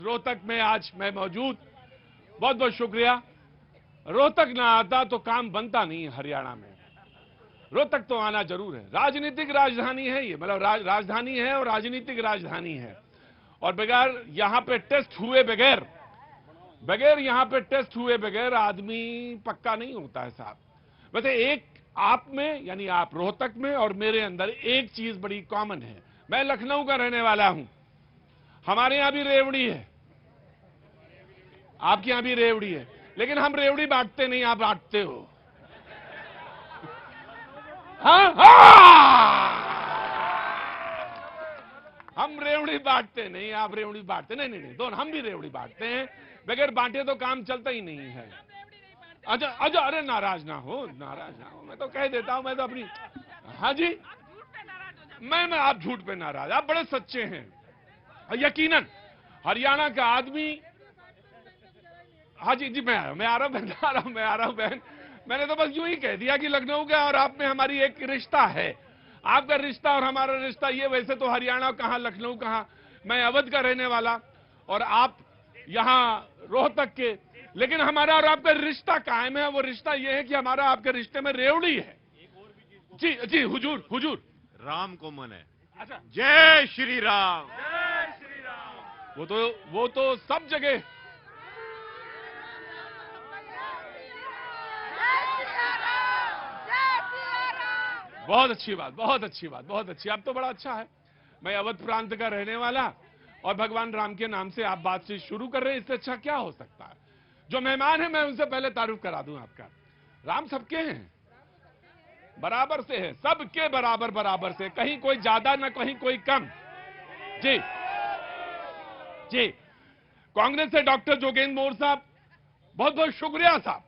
रोहतक में आज मैं मौजूद, बहुत बहुत शुक्रिया। रोहतक ना आता तो काम बनता नहीं हरियाणा में। रोहतक तो आना जरूर है। राजनीतिक राजधानी है ये, मतलब राजधानी है और राजनीतिक राजधानी है। और बगैर यहां पे टेस्ट हुए बगैर यहां पे टेस्ट हुए बगैर आदमी पक्का नहीं होता है साहब। वैसे एक आप में, यानी आप रोहतक में और मेरे अंदर एक चीज बड़ी कॉमन है। मैं लखनऊ का रहने वाला हूं। हमारे यहां भी रेवड़ी है, आपके यहां भी रेवड़ी है, लेकिन हम रेवड़ी बांटते नहीं, आप बांटते हो। हाँ हम रेवड़ी बांटते नहीं, आप रेवड़ी बांटते नहीं। नहीं दोनों हम भी रेवड़ी बांटते हैं। बगैर बांटे तो काम चलता ही नहीं है। अच्छा अच्छा, अरे नाराज ना हो, मैं तो कह देता हूं। मैं तो अपनी, हाँ जी, मैं आप झूठ पे नाराज, आप बड़े सच्चे हैं। यकीनन हरियाणा का आदमी, हाँ जी जी, मैं आ रहा हूं बहन। मैंने तो बस यूं ही कह दिया कि लखनऊ का और आप में हमारी एक रिश्ता है। आपका रिश्ता और हमारा रिश्ता ये, वैसे तो हरियाणा कहां लखनऊ कहां, मैं अवध का रहने वाला और आप यहां रोहतक के, लेकिन हमारा और आपका रिश्ता कायम है। वो रिश्ता ये है कि हमारा आपके रिश्ते में रेवड़ी है। जी जी, हुजूर राम को मन है। अच्छा, जय श्री राम। जय श्री राम। वो तो सब जगह। बहुत अच्छी बात, बहुत अच्छी बात, बहुत अच्छी। अब तो बड़ा अच्छा है। मैं अवध प्रांत का रहने वाला और भगवान राम के नाम से आप बातचीत शुरू कर रहे हैं, इससे अच्छा क्या हो सकता है। जो मेहमान है मैं उनसे पहले तारुफ करा दूं आपका। राम सबके हैं, बराबर से है, सबके बराबर से, कहीं कोई ज्यादा ना कहीं कोई कम। जी जी, कांग्रेस से डॉक्टर जोगेंद्र मोर साहब, बहुत बहुत शुक्रिया साहब,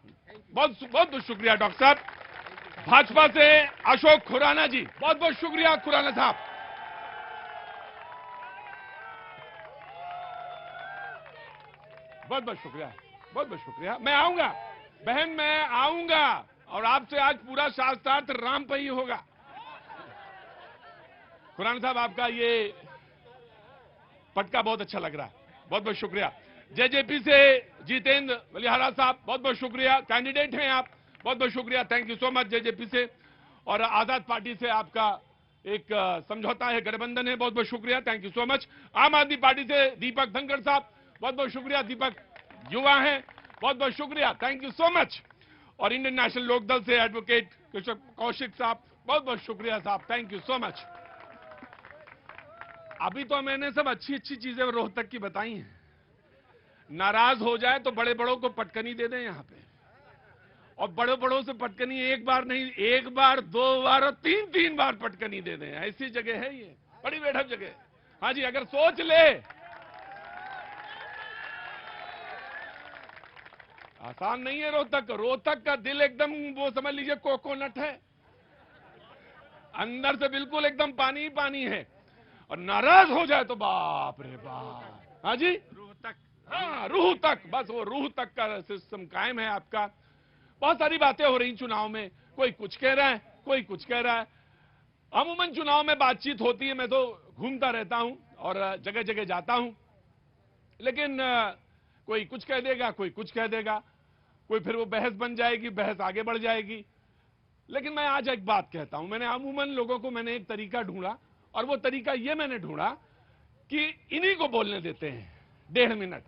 बहुत बहुत शुक्रिया डॉक्टर साहब। भाजपा से अशोक खुराना जी, बहुत बहुत शुक्रिया खुराना साहब। बहुत बहुत शुक्रिया, बहुत बहुत शुक्रिया। मैं आऊंगा बहन, मैं आऊंगा और आपसे आज पूरा शास्त्रार्थ राम पे ही होगा। खुराना साहब, आपका ये पटका बहुत अच्छा लग रहा है, बहुत बहुत शुक्रिया। जेजेपी से जितेंद्र बलिहारा साहब, बहुत बहुत शुक्रिया, कैंडिडेट हैं आप, बहुत बहुत शुक्रिया, thank you so much JJP से। और आजाद पार्टी से आपका एक समझौता है, गठबंधन है, बहुत बहुत शुक्रिया, थैंक यू सो मच। आम आदमी पार्टी से दीपक धनखड़ साहब, बहुत बहुत शुक्रिया, दीपक युवा हैं, बहुत बहुत शुक्रिया, थैंक यू सो मच। और इंडियन नेशनल लोकदल से एडवोकेट कौशिक साहब, बहुत बहुत शुक्रिया साहब, थैंक यू सो मच। अभी तो मैंने सब अच्छी अच्छी चीजें रोहतक की बताई हैं। नाराज हो जाए तो बड़े बड़ों को पटकनी दे दें यहां पे, और बड़े बड़ों से पटकनी एक बार नहीं, एक बार, दो बार और तीन बार पटकनी दे दें। ऐसी जगह है ये, बड़ी बेढप जगह। हाँ जी, अगर सोच ले, आसान नहीं है रोहतक। रोहतक का दिल एकदम, वो समझ लीजिए कोकोनट है, अंदर से बिल्कुल एकदम पानी ही पानी है। और नाराज हो जाए तो बाप रे बाप। हाँ जी, रोहतक, हाँ रूह तक, बस वो रूह तक का सिस्टम कायम है आपका। बहुत सारी बातें हो रही चुनाव में, कोई कुछ कह रहा है, कोई कुछ कह रहा है। अमूमन चुनाव में बातचीत होती है, मैं तो घूमता रहता हूं और जगह जगह जाता हूं, लेकिन कोई कुछ कह देगा, कोई कुछ कह देगा, कोई फिर वो बहस बन जाएगी, बहस आगे बढ़ जाएगी। लेकिन मैं आज एक बात कहता हूं, मैंने अमूमन लोगों को मैंने एक तरीका ढूंढा, और वो तरीका ये मैंने ढूंढा कि इन्हीं को बोलने देते हैं 1.5 मिनट।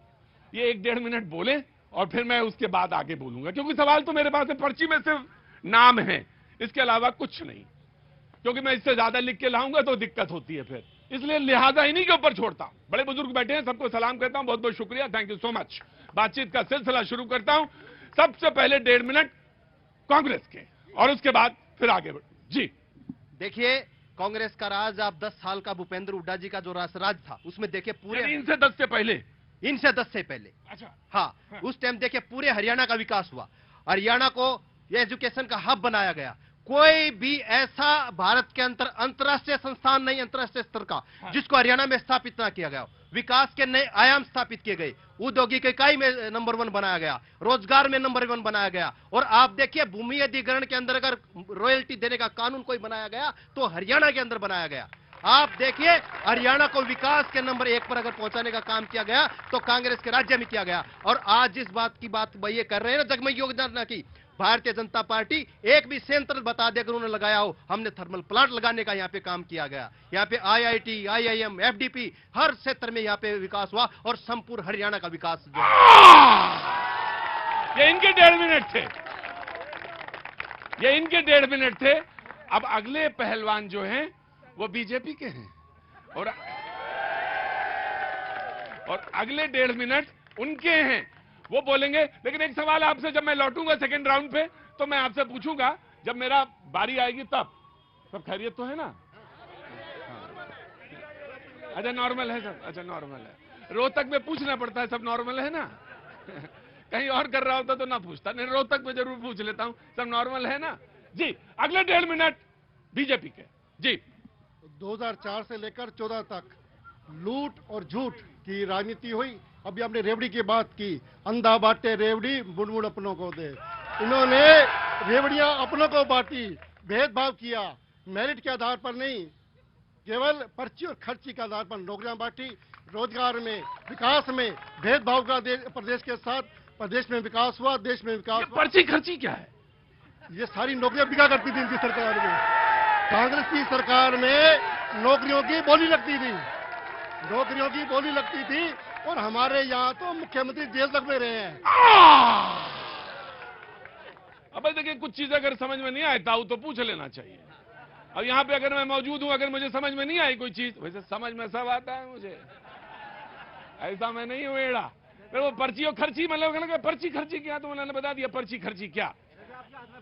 ये 1-1.5 मिनट बोले और फिर मैं उसके बाद आगे बोलूंगा, क्योंकि सवाल तो मेरे पास है, पर्ची में सिर्फ नाम है, इसके अलावा कुछ नहीं। क्योंकि मैं इससे ज्यादा लिख के लाऊंगा तो दिक्कत होती है फिर, इसलिए लिहाजा इन्हीं के ऊपर छोड़ता हूं। बड़े बुजुर्ग बैठे हैं, सबको सलाम करता हूं, बहुत बहुत शुक्रिया, थैंक यू सो मच। बातचीत का सिलसिला शुरू करता हूं। सबसे पहले 1.5 मिनट कांग्रेस के, और उसके बाद फिर आगे जी। देखिए, कांग्रेस का राज, आप 10 साल का भूपेंद्र हुड्डा जी का जो राज था, उसमें देखिए पूरे, इनसे 10 से पहले, इनसे 10 से पहले, अच्छा हाँ, उस टाइम देखिए पूरे हरियाणा का विकास हुआ। हरियाणा को ये एजुकेशन का हब बनाया गया। कोई भी ऐसा भारत के अंदर अंतर्राष्ट्रीय संस्थान नहीं, अंतर्राष्ट्रीय स्तर का, जिसको हरियाणा में स्थापित ना किया गया। विकास के नए आयाम स्थापित किए गए, औद्योगिक इकाई में नंबर 1 बनाया गया, रोजगार में नंबर 1 बनाया गया। और आप देखिए, भूमि अधिग्रहण के अंदर अगर रॉयल्टी देने का कानून कोई बनाया गया तो हरियाणा के अंदर बनाया गया। आप देखिए, हरियाणा को विकास के नंबर 1 पर अगर पहुंचाने का काम किया गया तो कांग्रेस के राज्य में किया गया। और आज जिस बात की बात ये कर रहे हैं ना, जगमग योजना की, भारतीय जनता पार्टी एक भी संयंत्र बता दे अगर उन्होंने लगाया हो। हमने थर्मल प्लांट लगाने का यहाँ पे काम किया गया। यहाँ पे IIT, IIM, FDP हर क्षेत्र में यहाँ पे विकास हुआ और संपूर्ण हरियाणा का विकास जो ये इनके 1.5 मिनट थे, ये इनके 1.5 मिनट थे। अब अगले पहलवान जो हैं वो बीजेपी के हैं और अगले 1.5 मिनट उनके हैं, वो बोलेंगे। लेकिन एक सवाल आपसे, जब मैं लौटूंगा सेकंड राउंड पे तो मैं आपसे पूछूंगा, जब मेरा बारी आएगी तब सब खैरियत तो है ना? अच्छा नॉर्मल है सब, अच्छा नॉर्मल है। रोहतक में पूछना पड़ता है सब नॉर्मल है ना? कहीं और कर रहा होता तो ना पूछता, नहीं रोहतक में जरूर पूछ लेता हूं सब नॉर्मल है ना जी। अगले 1.5 मिनट बीजेपी के जी। 2004 से लेकर 14 तक लूट और झूठ की राजनीति हुई। अभी आपने रेवड़ी की बात की, अंधा बांटे रेवड़ी बुनबुन अपनों को दे। इन्होंने रेवड़ियां अपनों को बांटी, भेदभाव किया, मेरिट के आधार पर नहीं, केवल पर्ची और खर्ची के आधार पर नौकरियां बांटी। रोजगार में, विकास में भेदभाव का प्रदेश के साथ प्रदेश में विकास हुआ, देश में विकास हुआ। पर्ची खर्ची क्या है? ये सारी नौकरियां बिका करती थी इनकी सरकार में। कांग्रेस की सरकार में नौकरियों की बोली लगती थी, नौकरियों की बोली लगती थी। और हमारे यहाँ तो मुख्यमंत्री जेल तक में रहे हैं। अब देखिए, कुछ चीजें अगर समझ में नहीं आता हो तो पूछ लेना चाहिए। अब यहाँ पे अगर मैं मौजूद हूं, अगर मुझे समझ में नहीं आई कोई चीज, वैसे समझ में सब आता है मुझे, ऐसा मैं नहीं हूं एड़ा। फिर वो पर्ची और खर्ची, मतलब पर्ची खर्ची क्या, तो उन्होंने बता दिया पर्ची खर्ची क्या।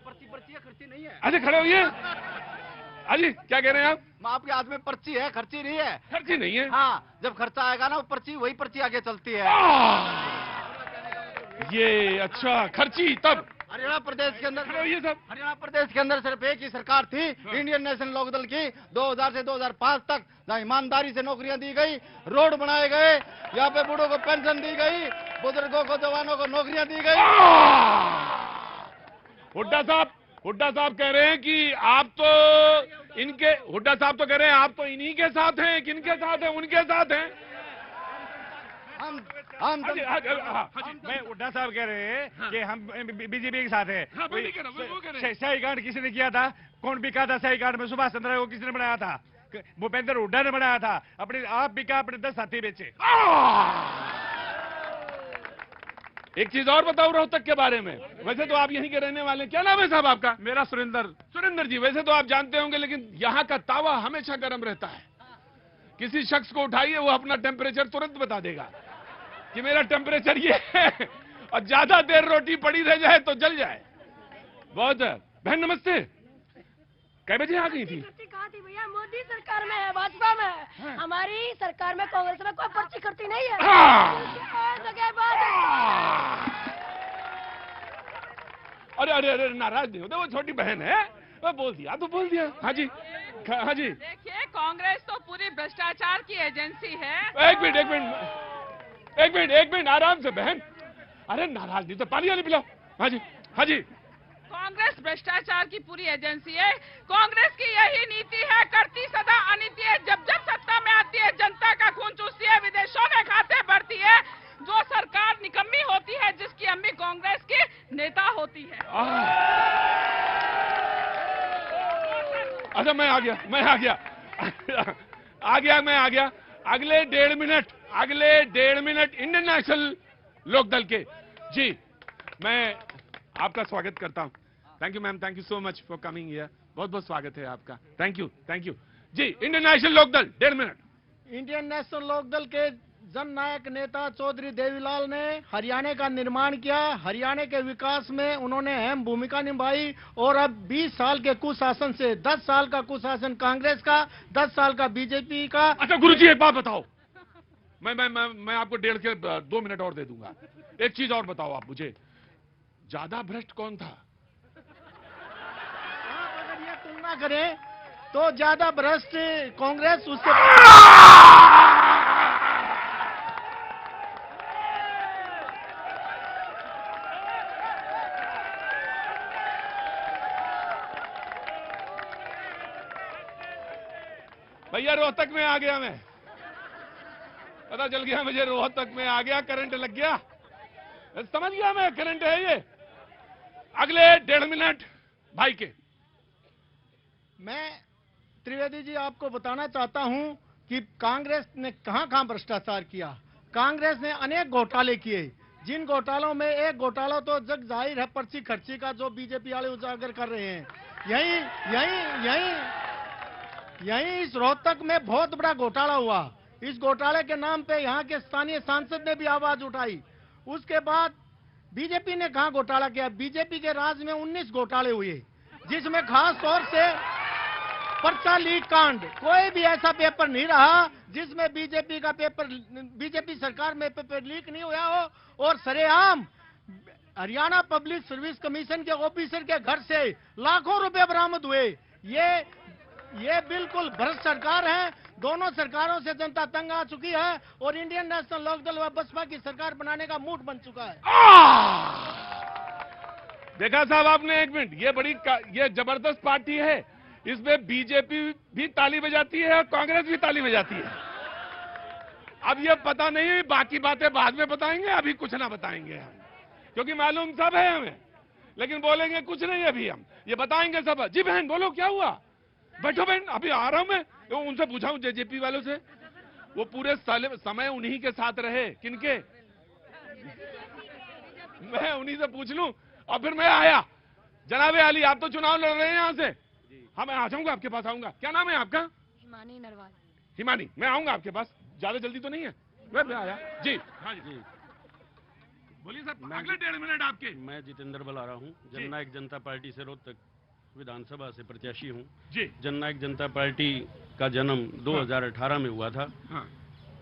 पर्ची खर्ची नहीं है। अच्छा खड़े होइए। अजी क्या कह रहे हैं आप? आपके हाथ में पर्ची है, खर्ची नहीं है। खर्ची नहीं है? हाँ, जब खर्चा आएगा ना वो पर्ची, वही पर्ची आगे चलती है। ये अच्छा खर्ची तब हरियाणा प्रदेश के अंदर, ये सब हरियाणा प्रदेश के अंदर सिर्फ एक ही सरकार थी, इंडियन नेशनल लोकदल की, 2000 से 2005 तक, जहाँ ईमानदारी से नौकरियां दी गई, रोड बनाए गए, यहाँ पे बूढ़ों को पेंशन दी गई, बुजुर्गों को, जवानों को नौकरियां दी गई। हुड्डा साहब कह रहे हैं कि आप तो इनके, हुड्डा साहब तो कह रहे हैं आप तो इन्हीं के साथ हैं, किनके साथ हैं? उनके साथ हैं। हम मैं हुड्डा साहब कह रहे हैं कि हम बीजेपी के साथ हैं। शाही कार्ड किसने किया था? कौन बिका था शाही कार्ड में? सुभाष चंद्र को किसने बनाया था? भूपेंद्र हुड्डा ने बनाया था। अपने आप बिका, अपने 10 साथी बेचे। एक चीज और बताओ रोहतक के बारे में। वैसे तो आप यहीं के रहने वाले, क्या नाम है साहब आपका? मेरा सुरेंद्र जी। वैसे तो आप जानते होंगे, लेकिन यहाँ का तावा हमेशा गर्म रहता है। किसी शख्स को उठाइए, वो अपना टेम्परेचर तुरंत बता देगा कि मेरा टेम्परेचर ये है, और ज्यादा देर रोटी पड़ी रह जाए तो जल जाए। बहुत है। बहन नमस्ते, कै बजे आ गई थी? कहाँ थी भैया? मोदी सरकार में है, भाजपा में है। हमारी सरकार में, कांग्रेस में कोई पर्ची करती नहीं है। अरे अरे अरे, नाराज नहीं होते, वो छोटी बहन है, वो बोल दिया तो बोल दिया। हाँ जी, हाँ जी। देखिए, कांग्रेस तो पूरी भ्रष्टाचार की एजेंसी है। एक मिनट आराम से बहन। अरे नाराज नहीं तो पानी वाली पिलाओ। हाँ जी, हाँ जी। कांग्रेस भ्रष्टाचार की पूरी एजेंसी है। कांग्रेस की यही नीति है, करती सदा अनीति है। जब जब सत्ता में आती है, जनता का खून चूसती है, विदेशों में खाते भरती है। जो सरकार निकम्मी होती है, जिसकी अम्मी कांग्रेस की नेता होती है। अच्छा मैं आ गया। अगले 1.5 मिनट इंडियन नेशनल लोकदल के जी, मैं आपका स्वागत करता हूं। Thank you ma'am, thank you so much for coming here. बहुत बहुत स्वागत है आपका। Thank you ji. Indian National Lokdal 1.5 minute. Indian National Lokdal के जननायक नेता चौधरी देवीलाल ने हरियाणा का निर्माण किया। हरियाणा के विकास में उन्होंने अहम भूमिका निभाई। और अब 20 साल के कुशासन से 10 साल का कुशासन कांग्रेस का, 10 साल का बीजेपी का। अच्छा गुरुजी एक बात बताओ, मैं आपको 2 मिनट और दे दूंगा। एक चीज और बताओ आप मुझे, ज्यादा भ्रष्ट कौन था? अगर ये तुलना करें तो ज्यादा भ्रष्ट कांग्रेस, उससे भैया रोहतक में आ गया मैं, पता चल गया मुझे, रोहतक में आ गया, करंट लग गया, समझ गया मैं, करंट है ये। अगले 1.5 मिनट भाई के। मैं त्रिवेदी जी आपको बताना चाहता हूं कि कांग्रेस ने कहां भ्रष्टाचार किया। कांग्रेस ने अनेक घोटाले किए, जिन घोटालों में एक घोटाला तो जग जाहिर है पर्ची खर्ची का, जो बीजेपी वाले उजागर कर रहे हैं। यही इस रोहतक में बहुत बड़ा घोटाला हुआ। इस घोटाले के नाम पे यहाँ के स्थानीय सांसद ने भी आवाज उठाई। उसके बाद बीजेपी ने कहां घोटाला किया? बीजेपी के राज में 19 घोटाले हुए, जिसमें खास तौर से पर्चा लीक कांड। कोई भी ऐसा पेपर नहीं रहा जिसमें बीजेपी सरकार में पेपर लीक नहीं हुआ हो। और सरेआम हरियाणा पब्लिक सर्विस कमीशन के ऑफिसर के घर से लाखों रुपए बरामद हुए। ये बिल्कुल भ्रष्ट सरकार है। दोनों सरकारों से जनता तंग आ चुकी है और इंडियन नेशनल लोकदल व बसपा की सरकार बनाने का मूड बन चुका है। देखा साहब आपने, एक मिनट, ये जबरदस्त पार्टी है, इसमें बीजेपी भी ताली बजाती है और कांग्रेस भी ताली बजाती है। अब ये पता नहीं, बाकी बातें बाद में बताएंगे, अभी कुछ ना बताएंगे हम, क्योंकि मालूम सब है हमें, लेकिन बोलेंगे कुछ नहीं अभी हम, ये बताएंगे सब। जी बहन बोलो क्या हुआ? बैठो बहन, अभी आ रहा हूं मैं। उनसे पूछा हूं जेजेपी वालों से, वो पूरे समय उन्हीं के साथ रहे। किनके? मैं उन्हीं से पूछ लूं और फिर मैं आया। जनाबे अली, आप तो चुनाव लड़ रहे हैं यहां से। हाँ मैं आ जाऊंगा, आपके पास आऊंगा। क्या नाम है आपका? हिमानी नरवाल। हिमानी, मैं आऊंगा आपके पास, ज्यादा जल्दी तो नहीं है? मैं आया जी। हाँ जी बोलिए सर, अगले 1.5 मिनट आपके। मैं जितेंद्र बला रहा हूँ, जननायक जनता पार्टी से रोहतक विधानसभा से प्रत्याशी हूँ जी। जननायक जनता पार्टी का जन्म 2018 में हुआ था। हाँ।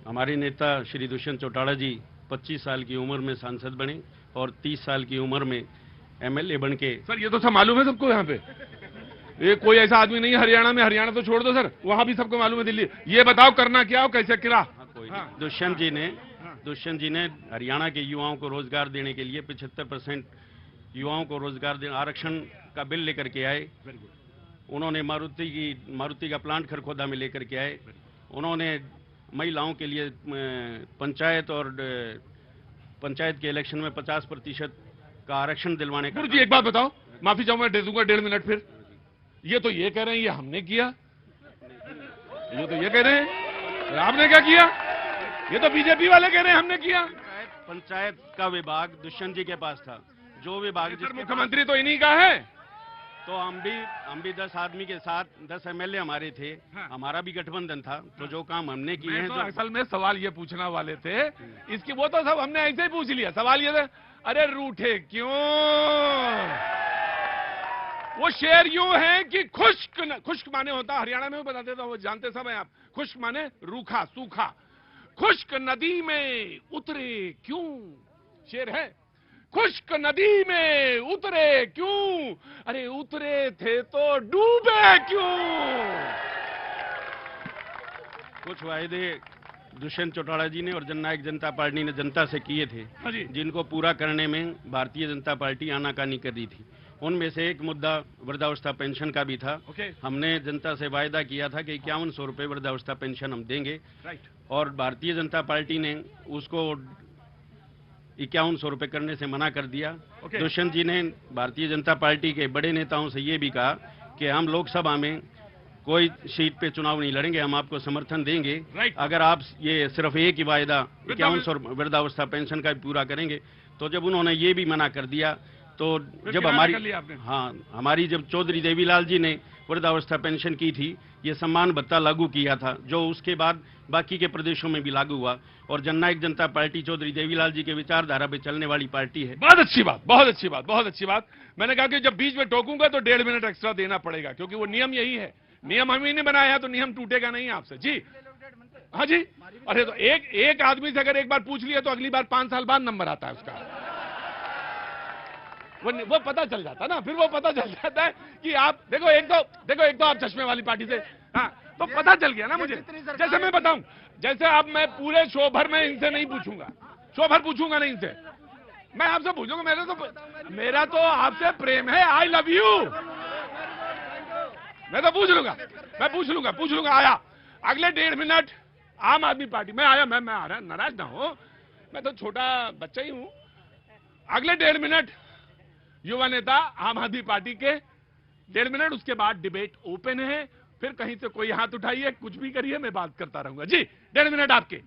हमारे नेता श्री दुष्यंत चौटाला जी 25 साल की उम्र में सांसद बने और 30 साल की उम्र में एमएलए बन के। सर ये तो सब मालूम है सबको यहाँ पे, ये कोई ऐसा आदमी नहीं है हरियाणा में, हरियाणा तो छोड़ दो सर, वहाँ भी सबको मालूम है दिल्ली। ये बताओ करना क्या हो, कैसे किरा? हाँ, दुष्यंत जी ने हरियाणा के युवाओं को रोजगार देने के लिए 75% युवाओं को रोजगार देने आरक्षण का बिल लेकर के आए। उन्होंने मारुति का प्लांट खरखोदा में लेकर के आए। उन्होंने महिलाओं के लिए पंचायत के इलेक्शन में 50% का आरक्षण दिलवाने का। जी एक बात बताओ, माफी चाहूंगा, दे दूंगा 1.5 मिनट फिर। ये तो ये कह रहे हैं ये हमने किया, ये तो ये कह रहे हैं आपने क्या किया, ये तो बीजेपी वाले कह रहे हैं हमने किया। पंचायत का विभाग दुष्यंत जी के पास था, जो विभाग मुख्यमंत्री तो इन्हीं का है। तो हम भी 10 आदमी के साथ 10 एमएलए हमारे थे। हाँ। हमारा भी गठबंधन था। तो जो काम हमने किए हैं, तो असल में सवाल ये पूछना वाले थे इसकी, वो तो सब हमने ऐसे ही पूछ लिया। सवाल ये था, अरे रूठे क्यों? वो शेर यूं है कि खुश्क माने होता, हरियाणा में भी बताते थे, वो जानते सब हैं आप। खुश्क माने रूखा सूखा। खुश्क नदी में उतरे क्यों? शेर है, खुश्क नदी में उतरे क्यों? अरे उतरे थे तो डूबे क्यों? कुछ वायदे दुष्यंत चौटाला जी ने और जननायक जनता पार्टी ने जनता से किए थे, जिनको पूरा करने में भारतीय जनता पार्टी आनाकानी कर रही थी। उनमें से एक मुद्दा वृद्धावस्था पेंशन का भी था। हमने जनता से वायदा किया था कि 5100 रुपए वृद्धावस्था पेंशन हम देंगे, और भारतीय जनता पार्टी ने उसको 5100 रुपए करने से मना कर दिया। दुष्यंत जी ने भारतीय जनता पार्टी के बड़े नेताओं से ये भी कहा कि हम लोकसभा में कोई सीट पे चुनाव नहीं लड़ेंगे, हम आपको समर्थन देंगे अगर आप ये सिर्फ एक ही वायदा 5100 वृद्धावस्था पेंशन का भी पूरा करेंगे। तो जब उन्होंने ये भी मना कर दिया, तो जब हमारी जब चौधरी देवीलाल जी ने वृद्धावस्था पेंशन की थी, ये सम्मान भत्ता लागू किया था, जो उसके बाद बाकी के प्रदेशों में भी लागू हुआ। और जननायक जनता पार्टी चौधरी देवीलाल जी के विचारधारा पे चलने वाली पार्टी है। बहुत अच्छी बात, बहुत अच्छी बात, बहुत अच्छी बात। मैंने कहा कि जब बीच में टोकूंगा तो 1.5 मिनट एक्स्ट्रा देना पड़ेगा, क्योंकि वो नियम यही है। नियम हम ही नहीं बनाया है, तो नियम टूटेगा नहीं आपसे। जी हाँ जी। अरे तो एक आदमी से अगर एक बार पूछ लिया तो अगली बार 5 साल बाद नंबर आता है उसका। वो पता चल जाता ना, फिर वो पता चल जाता है कि आप देखो एक तो आप चश्मे वाली पार्टी से, हाँ तो पता चल गया ना मुझे। जैसे मैं बताऊं, जैसे अब मैं पूरे शो भर में इनसे नहीं पूछूंगा, शो भर पूछूंगा नहीं इनसे, मैं आपसे पूछूंगा। मेरा तो आपसे प्रेम है, आई लव यू। मैं तो पूछ लूंगा आया। अगले 1.5 मिनट आम आदमी पार्टी में आया, मैं आ रहा, नाराज ना हो, मैं तो छोटा बच्चा ही हूं। अगले 1.5 मिनट युवा नेता आम आदमी पार्टी के, 1.5 मिनट, उसके बाद डिबेट ओपन है। फिर कहीं से कोई हाथ उठाइए, कुछ भी करिए, मैं बात करता रहूंगा। जी 1.5 मिनट आपके।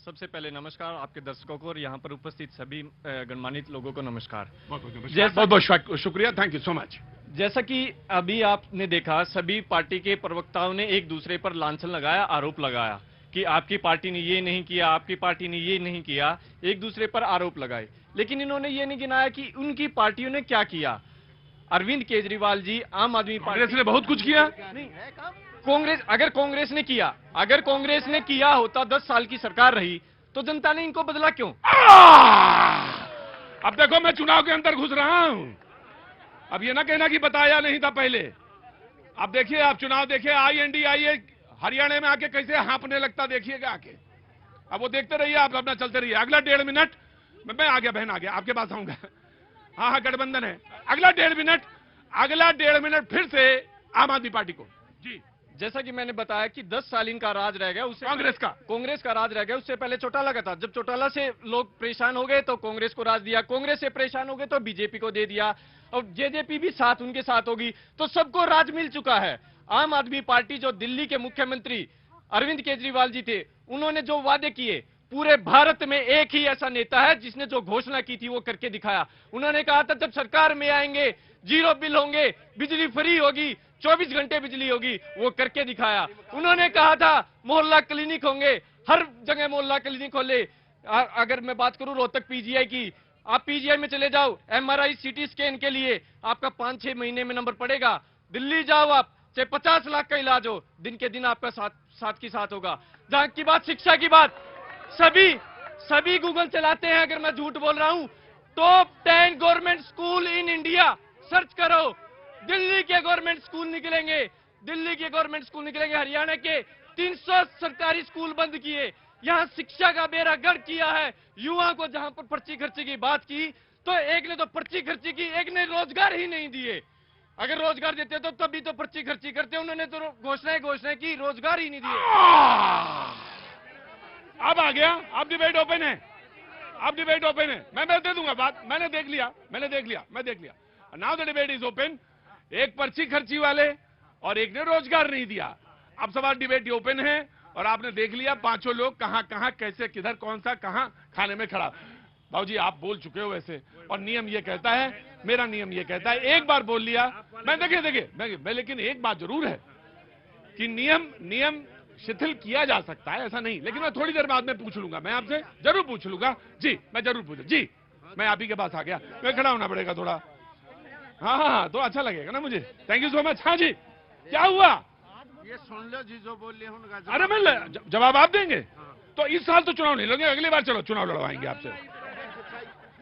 सबसे पहले नमस्कार आपके दर्शकों को और यहाँ पर उपस्थित सभी गणमान्य लोगों को नमस्कार। बहुत बहुत शुक्रिया, थैंक यू सो मच। जैसा कि अभी आपने देखा, सभी पार्टी के प्रवक्ताओं ने एक दूसरे पर लांछन लगाया, आरोप लगाया कि आपकी पार्टी ने ये नहीं किया, आपकी पार्टी ने ये नहीं किया, एक दूसरे पर आरोप लगाए। लेकिन इन्होंने ये नहीं गिनाया कि उनकी पार्टियों ने क्या किया। अरविंद केजरीवाल जी आम आदमी कांग्रेस ने बहुत कुछ किया। नहीं, अगर कांग्रेस ने किया होता, 10 साल की सरकार रही, तो जनता ने इनको बदला क्यों? अब देखो, मैं चुनाव के अंदर घुस रहा हूं। अब ये ना कहना कि बताया नहीं था पहले। अब देखिए, आप चुनाव देखिए, INDIA हरियाणा में आके कैसे हाँपने लगता, देखिएगा आके। अब वो देखते रहिए, आप अपना चलते रहिए। अगला 1.5 मिनट, मैं आ गया बहन, आ गया, आपके पास आऊंगा। हाँ, गठबंधन है। अगला 1.5 मिनट फिर से आम आदमी पार्टी को। जी, जैसा कि मैंने बताया कि 10 साल इनका राज रह गया, उससे कांग्रेस का राज रह गया। उससे पहले चौटाला का था। जब चौटाला से लोग परेशान हो गए तो कांग्रेस को राज दिया, कांग्रेस से परेशान हो गए तो बीजेपी को दे दिया, और जेजेपी भी साथ उनके साथ होगी, तो सबको राज मिल चुका है। आम आदमी पार्टी, जो दिल्ली के मुख्यमंत्री अरविंद केजरीवाल जी थे, उन्होंने जो वादे किए, पूरे भारत में एक ही ऐसा नेता है जिसने जो घोषणा की थी वो करके दिखाया। उन्होंने कहा था जब सरकार में आएंगे 0 बिल होंगे, बिजली फ्री होगी, 24 घंटे बिजली होगी, वो करके दिखाया। उन्होंने कहा था मोहल्ला क्लिनिक होंगे, हर जगह मोहल्ला क्लिनिक खोले। अगर मैं बात करूं रोहतक PGI की, आप PGI में चले जाओ, MRI CT स्कैन के लिए आपका 5-6 महीने में नंबर पड़ेगा। दिल्ली जाओ आप, चाहे 50 लाख का इलाज हो, दिन के दिन आपका साथ की साथ होगा। जहां की बात शिक्षा की बात, सभी गूगल चलाते हैं, अगर मैं झूठ बोल रहा हूं। Top 10 government school in India search करो, दिल्ली के गवर्नमेंट स्कूल निकलेंगे, हरियाणा के 300 सरकारी स्कूल बंद किए। यहां शिक्षा का बेड़ा गर्क किया है। युवाओं को जहां पर पर्ची खर्ची की बात की, तो एक ने तो पर्ची खर्ची की, एक ने रोजगार ही नहीं दिए। अगर रोजगार देते तो तभी तो पर्ची खर्ची करते, उन्होंने तो घोषणाएं की, रोजगार ही नहीं दिए। अब आ गया, अब डिबेट ओपन है, मैं दे दूंगा बात, मैंने देख लिया। Now the debate is open. एक पर्ची खर्ची वाले और एक ने रोजगार नहीं दिया। अब सवाल डिबेट ओपन है और आपने देख लिया पांचों लोग कहां कैसे, किधर, कौन सा, कहां खाने में खड़ा। बाबूजी आप बोल चुके हो वैसे, और नियम ये कहता है, मेरा नियम ये कहता है, एक बार बोल लिया। मैं देखिए, लेकिन एक बात जरूर है कि नियम शिथिल किया जा सकता है, ऐसा नहीं। लेकिन मैं थोड़ी देर बाद में पूछ लूंगा, मैं आपसे जरूर पूछ लूंगा। जी, मैं जरूर पूछूं। जी, मैं आप ही के पास आ गया, मैं खड़ा होना पड़ेगा थोड़ा। हाँ, तो अच्छा लगेगा ना मुझे। Thank you so much. हाँ जी, क्या हुआ? ये सुन लो जी, जो बोल रहे उनका अरे मैं जवाब आप देंगे। तो इस साल तो चुनाव नहीं लड़ेंगे, अगली बार चलो चुनाव लड़वाएंगे आपसे।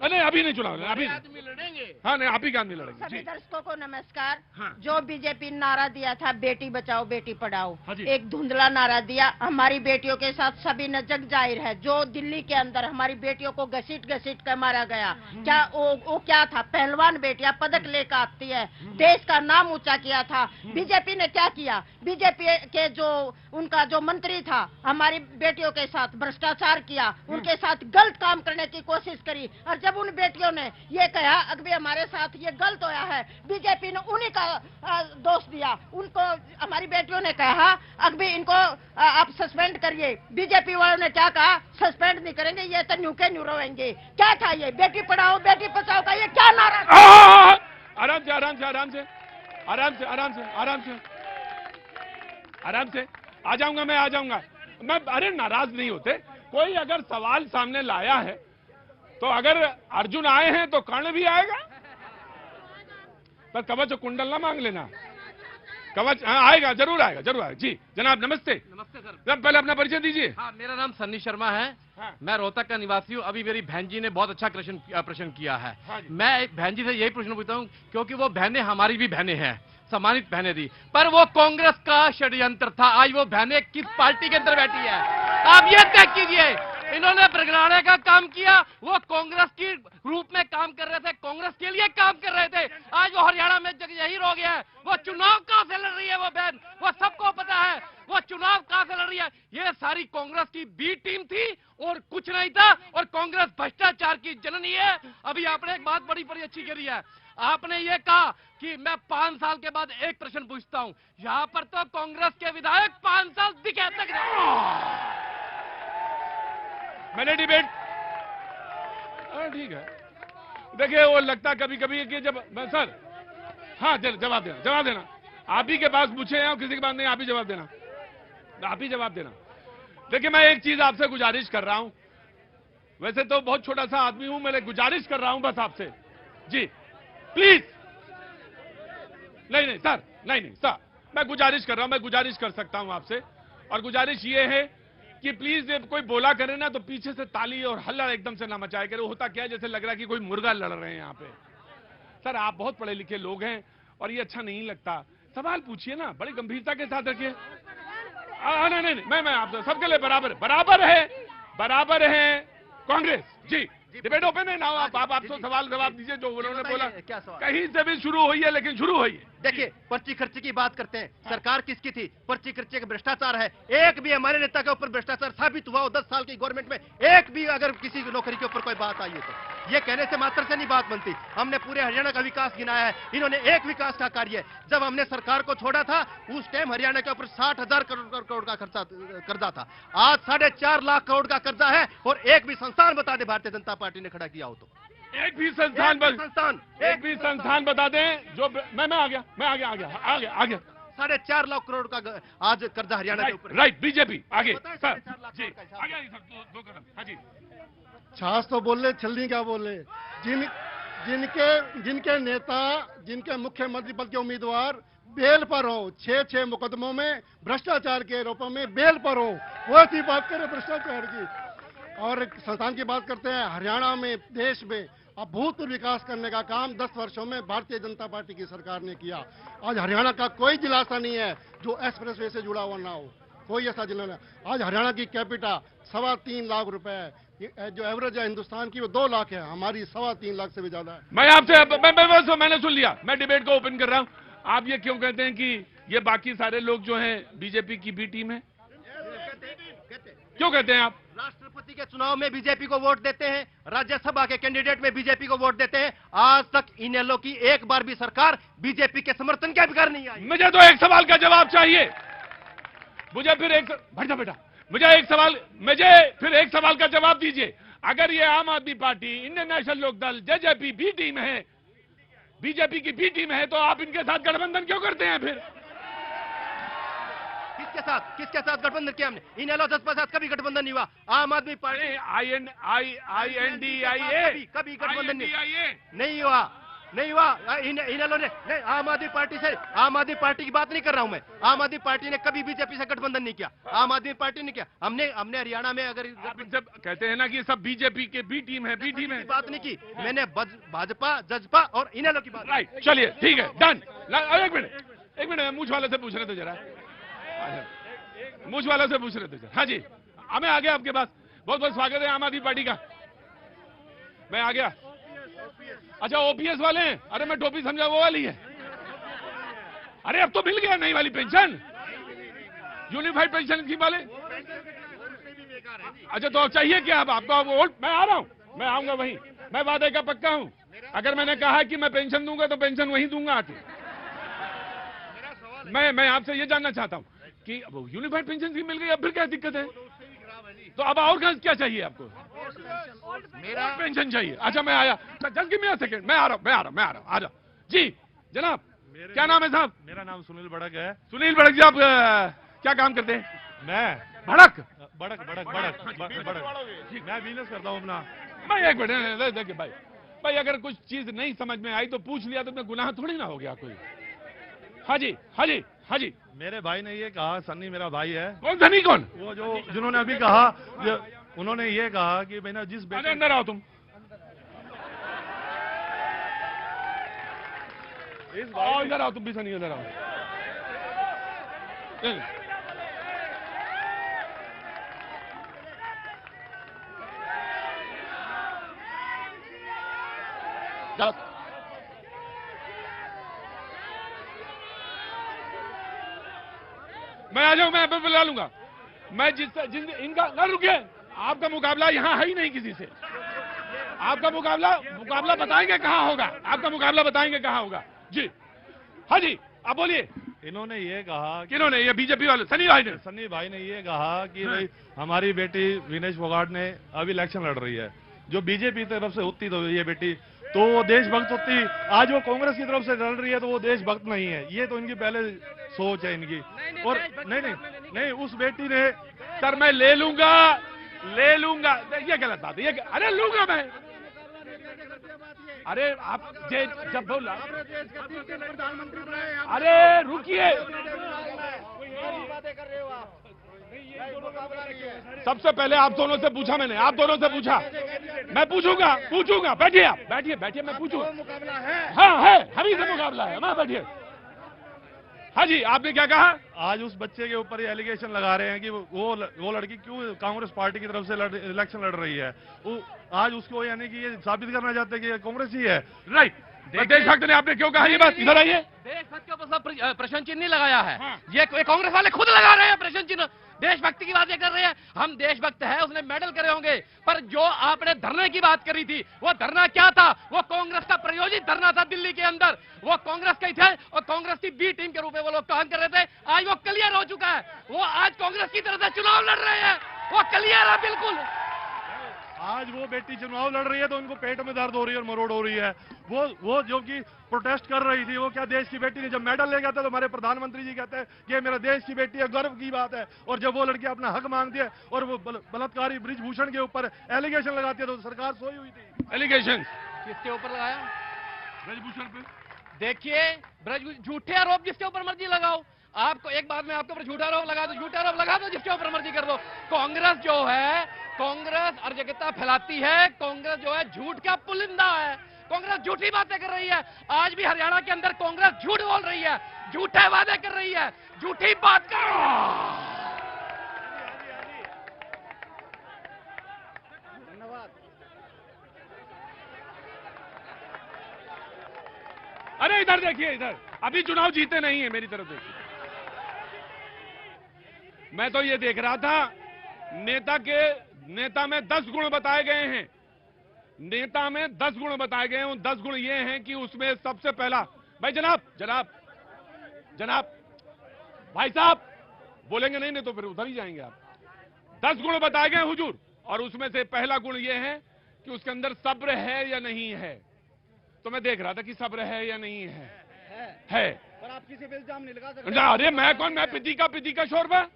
नहीं, अभी नहीं चुनाव, अभी लड़ेंगे। हाँ, नहीं, आप ही का आदमी लड़ेंगे। सभी दर्शकों को नमस्कार। हाँ। जो बीजेपी नारा दिया था, बेटी बचाओ बेटी पढ़ाओ, हाँ, एक धुंधला नारा दिया। हमारी बेटियों के साथ सभी न जग जाहिर है। जो दिल्ली के अंदर हमारी बेटियों को घसीट कर मारा गया, क्या वो क्या था? पहलवान बेटियां पदक लेकर आती है, देश का नाम ऊंचा किया था। बीजेपी ने क्या किया? बीजेपी के उनका जो मंत्री था, हमारी बेटियों के साथ भ्रष्टाचार किया, उनके साथ गलत काम करने की कोशिश करी। और जब उन बेटियों ने ये कहा अभी हमारे साथ ये गलत होया है, बीजेपी ने उन्हीं का दोष दिया। उनको हमारी बेटियों ने कहा अभी इनको आप सस्पेंड करिए। बीजेपी वालों ने क्या कहा? सस्पेंड नहीं करेंगे, ये तो न्यू के न्यू रहेंगे। क्या था ये? बेटी पढ़ाओ बेटी बचाओ का ये क्या नारा था? आराम से आ जाऊंगा, मैं आ जाऊंगा। मैं अरे नाराज नहीं होते। कोई अगर सवाल सामने लाया है तो अगर अर्जुन आए हैं तो कर्ण भी आएगा। पर कवच और कुंडल ना मांग लेना। कवच आएगा, जरूर आएगा। जी जनाब, नमस्ते। नमस्ते सर। पहले अपना परिचय दीजिए। हाँ, मेरा नाम सन्नी शर्मा है। हाँ। मैं रोहतक का निवासी हूँ। अभी मेरी बहन जी ने बहुत अच्छा प्रश्न किया है। हाँ, मैं बहन जी से यही प्रश्न पूछता हूँ, क्योंकि वो बहनें हमारी भी बहनें हैं, सम्मानित बहनें थी, पर वो कांग्रेस का षड्यंत्र था। आज वो बहनें किस पार्टी के अंदर बैठी है, आप ये तय कीजिए। इन्होंने प्रगड़ाने का काम किया, वो कांग्रेस की रूप में काम कर रहे थे, कांग्रेस के लिए काम कर रहे थे। आज वो हरियाणा में जगजहीर हो गया है। वो चुनाव कहां से लड़ रही है वो बहन, वो सबको पता है वो चुनाव कहां से लड़ रही है। सारी कांग्रेस की बी टीम थी और कुछ नहीं था, और कांग्रेस भ्रष्टाचार की जननी है। अभी आपने एक बात बड़ी बड़ी अच्छी करी है, आपने ये कहा कि मैं 5 साल के बाद एक प्रश्न पूछता हूं। यहां पर तो कांग्रेस के विधायक 5 साल दिखे तक मैंने डिबेट ठीक है। देखिए वो लगता कभी कभी कि जब सर हाँ जवाब देना आप ही के पास पूछे हैं और किसी के पास नहीं, आप ही जवाब देना, आप ही जवाब देना। देखिए मैं एक चीज आपसे गुजारिश कर रहा हूं, वैसे तो बहुत छोटा सा आदमी हूं, मैं गुजारिश कर रहा हूं बस आपसे, जी प्लीज। नहीं सर, नहीं सर, मैं गुजारिश कर रहा हूं, मैं गुजारिश कर सकता हूं आपसे, और गुजारिश ये है कि प्लीज जब कोई बोला करे ना तो पीछे से ताली और हल्ला एकदम से ना मचाया करे। होता क्या है, जैसे लग रहा है कि कोई मुर्गा लड़ रहे हैं यहाँ पे। सर आप बहुत पढ़े लिखे लोग हैं और ये अच्छा नहीं लगता। सवाल पूछिए ना, बड़ी गंभीरता के साथ रखिए। नहीं, मैं आपसे सबके लिए बराबर है कांग्रेस। जी डिबेट ओपन है ना, आप आपसे सवाल जवाब दीजिए जो उन्होंने बोला। कहीं से भी शुरू हुई है, लेकिन शुरू हुई है। देखिए पर्ची खर्ची की बात करते हैं, सरकार किसकी थी? पर्ची खर्ची का भ्रष्टाचार है। एक भी हमारे नेता के ऊपर भ्रष्टाचार साबित हुआ हो 10 साल की गवर्नमेंट में, एक भी अगर किसी नौकरी के ऊपर कोई बात आई हो तो ये कहने से मात्र से नहीं बात बनती। हमने पूरे हरियाणा का विकास गिनाया है, इन्होंने एक विकास का कार्य। जब हमने सरकार को छोड़ा था उस टाइम हरियाणा के ऊपर 60,000 करोड़ का कर्जा था। आज 4.5 लाख करोड़ का कर्जा है, और एक भी संस्थान बता दे भारतीय जनता पार्टी ने खड़ा किया हो तो। एक भी संस्थान बता दें जो मैं आ गया 4.5 लाख करोड़ का आज कर्जा हरियाणा के ऊपर। राइट, बीजेपी आगे सर जी आगे सर, 2 कदम। हाँ जी, छाछ तो बोल ले, छलनी क्या बोल ले। जिनके नेता, जिनके मुख्यमंत्री पद के उम्मीदवार बेल पर हो, 6 मुकदमों में भ्रष्टाचार के आरोपों में बेल पर हो, वो ऐसी बात करे भ्रष्टाचार की। और संस्थान की बात करते हैं, हरियाणा में देश में अभूतपूर्व विकास करने का काम 10 वर्षों में भारतीय जनता पार्टी की सरकार ने किया। आज हरियाणा का कोई जिला ऐसा नहीं है जो एक्सप्रेसवे से जुड़ा हुआ ना हो, कोई ऐसा जिला नहीं। आज हरियाणा की कैपिटा 3.25 लाख रुपए है, जो एवरेज है हिंदुस्तान की वो 2 लाख है, हमारी 3.25 लाख से भी ज्यादा है। मैं आपसे मैंने सुन लिया, मैं डिबेट को ओपन कर रहा हूं। आप ये क्यों कहते हैं कि ये बाकी सारे लोग जो हैं बीजेपी की बी टीम है? क्यों कहते हैं आप? राष्ट्रपति के चुनाव में बीजेपी को वोट देते हैं, राज्यसभा के कैंडिडेट में बीजेपी को वोट देते हैं। आज तक इनेलो की एक बार भी सरकार बीजेपी के समर्थन के अधिकार नहीं आई। मुझे तो एक सवाल का जवाब चाहिए। मुझे फिर एक सवाल का जवाब दीजिए। अगर ये Aam Aadmi Party, Indian National Lokdal, JJP B team है, बीजेपी की बी टीम है, तो आप इनके साथ गठबंधन क्यों करते हैं फिर? किसके साथ गठबंधन किया हमने? इनेलो जसपा साथ कभी गठबंधन नहीं हुआ। आम आदमी पार्टी INDIA कभी गठबंधन नहीं हुआ। इनेलो ने नहीं, आम आदमी पार्टी की बात नहीं कर रहा हूं मैं। आम आदमी पार्टी ने कभी बीजेपी से गठबंधन नहीं किया, आम आदमी पार्टी ने किया। हमने हरियाणा में अगर जब कहते हैं ना कि सब बीजेपी के बी टीम है, बात नहीं की मैंने, भाजपा, जजपा और इनेलो की बात। राइट, चलिए ठीक है, डन। एक मिनट मूछ वाले से पूछ रहे थे जरा, मूछ वाला से पूछ रहे थे। हाँ जी, हमें आ गया आपके पास। बहुत बहुत स्वागत है आम आदमी पार्टी का। मैं आ गया। अच्छा ओपीएस वाले हैं? अरे मैं टोपी समझा वो वाली है। अरे अब तो मिल गया नई वाली पेंशन, यूनिफाइड पेंशन स्कीम वाले। अच्छा तो चाहिए क्या अब आपको? वोट मैं आ रहा हूं, मैं आऊंगा वहीं, मैं वादे का पक्का हूं। अगर मैंने कहा कि मैं पेंशन दूंगा तो पेंशन वहीं दूंगा आके। मैं आपसे ये जानना चाहता हूं कि अब यूनिफाइड पेंशन स्कीम मिल गई, अब फिर क्या दिक्कत है? तो अब और क्या चाहिए आपको? मेरा पेंशन चाहिए। अच्छा मैं आया, just give me a second, मैं आ रहा हूं। आ जाओ जी जनाब। क्या नाम है साहब? मेरा नाम सुनील भड़क है। सुनील भड़क जी, आप क्या काम करते हैं? मैं भड़क मैं बिजनेस करता हूँ अपना। भाई एक मिनट देखिए भाई अगर कुछ चीज नहीं समझ में आई तो पूछ लिया, तो मैं गुनाह थोड़ी ना हो गया कोई। हाँ जी मेरे भाई ने ये कहा, सन्नी मेरा भाई है। कौन सन्नी? कौन? वो जिन्होंने अभी कहा, उन्होंने ये कहा कि मैंने जिस बेटे अंदर आओ तुम, इधर आओ तुम भी सनी, इधर आओ। मैं आ जाऊं, मैं बुला लूंगा। मैं इनका ना रुकिए, आपका मुकाबला यहाँ है ही नहीं किसी से। आपका मुकाबला बताएंगे कहाँ होगा, आपका मुकाबला बताएंगे कहाँ होगा। जी हाँ जी, आप बोलिए। इन्होंने ये कहा, किन्होंने? ये बीजेपी वाले सनी भाई ने ये कहा कि भाई हमारी बेटी विनेश फोगाट ने अब इलेक्शन लड़ रही है, जो बीजेपी तरफ से होती तो ये बेटी तो वो देशभक्त होती, आज वो कांग्रेस की तरफ से लड़ रही है तो वो देशभक्त नहीं है। ये तो इनकी पहले सोच है इनकी। और नहीं उस बेटी ने, सर मैं ले लूंगा, ये गलत बात है। अरे लूंगा मैं, अरे आप जब बोला, अरे रुकिए, सबसे पहले आप दोनों से पूछा मैंने, आप दोनों से पूछा, मैं पूछूंगा। बैठिए आप, बैठिए मैं पूछूंगा। हाँ है, हम ही से मुकाबला है। मैं बैठिए। हाँ जी, आपने क्या कहा? आज उस बच्चे के ऊपर ये एलिगेशन लगा रहे हैं कि वो लड़की क्यों कांग्रेस पार्टी की तरफ से इलेक्शन लड़ रही है। वो आज उसको यानी कि ये साबित करना चाहते हैं कि ये कांग्रेस ही है। राइट। देशभक्त ने आपने क्यों कहा ये बात? इधर आइए। देशभक्त के ऊपर सब प्रश्न चिन्ह नहीं लगाया है। ये कांग्रेस वाले खुद लगा रहे हैं प्रश्न चिन्ह। देशभक्ति की बातें कर रहे हैं। हम देशभक्त है, उसने मेडल करे होंगे, पर जो आपने धरने की बात करी थी, वो धरना क्या था? वो कांग्रेस का प्रायोजित धरना था दिल्ली के अंदर। वो कांग्रेस के थे और कांग्रेस की बी टीम के रूप में वो लोग काम कर रहे थे। आज वो क्लियर हो चुका है, वो आज कांग्रेस की तरफ से चुनाव लड़ रहे हैं। वो क्लियर है बिल्कुल। आज वो बेटी चुनाव लड़ रही है तो उनको पेट में दर्द हो रही है और मरोड़ हो रही है। वो जो कि प्रोटेस्ट कर रही थी, वो क्या देश की बेटी ने जब मेडल ले गया था तो हमारे प्रधानमंत्री जी कहते हैं कि ये मेरा देश की बेटी है, गर्व की बात है। और जब वो लड़की अपना हक मांगती है और वो बलात्कारी ब्रिजभूषण के ऊपर एलिगेशन लगाती है तो सरकार सोई हुई थी। एलिगेशन किसके ऊपर लगाया? ब्रिजभूषण पे। देखिए झूठे आरोप जिसके ऊपर मर्जी लगाओ। आपको एक बात में आपके ऊपर झूठा आरोप लगा दो, झूठा आरोप लगा दो, जिसके ऊपर मर्जी कर दो। कांग्रेस जो है, कांग्रेस अराजकता फैलाती है। कांग्रेस जो है झूठ का पुलिंदा है। कांग्रेस झूठी बातें कर रही है। आज भी हरियाणा के अंदर कांग्रेस झूठ बोल रही है, झूठे वादे कर रही है, झूठी बात कर रही है। अरे इधर देखिए, इधर अभी चुनाव जीते नहीं है, मेरी तरफ देखिए। मैं तो ये देख रहा था, नेता में 10 गुण बताए गए हैं। नेता में 10 गुण बताए गए हैं। उन 10 गुण ये हैं कि उसमें सबसे पहला, भाई जनाब भाई साहब बोलेंगे नहीं तो फिर उधर ही जाएंगे आप। 10 गुण बताए गए हुजूर, और उसमें से पहला गुण ये है कि उसके अंदर सब्र है या नहीं है। तो मैं देख रहा था कि सब्र है या नहीं है। पर आप किसी पे इल्जाम नहीं लगा सकते। अरे मैं कौन? मैं पिती का शोरबा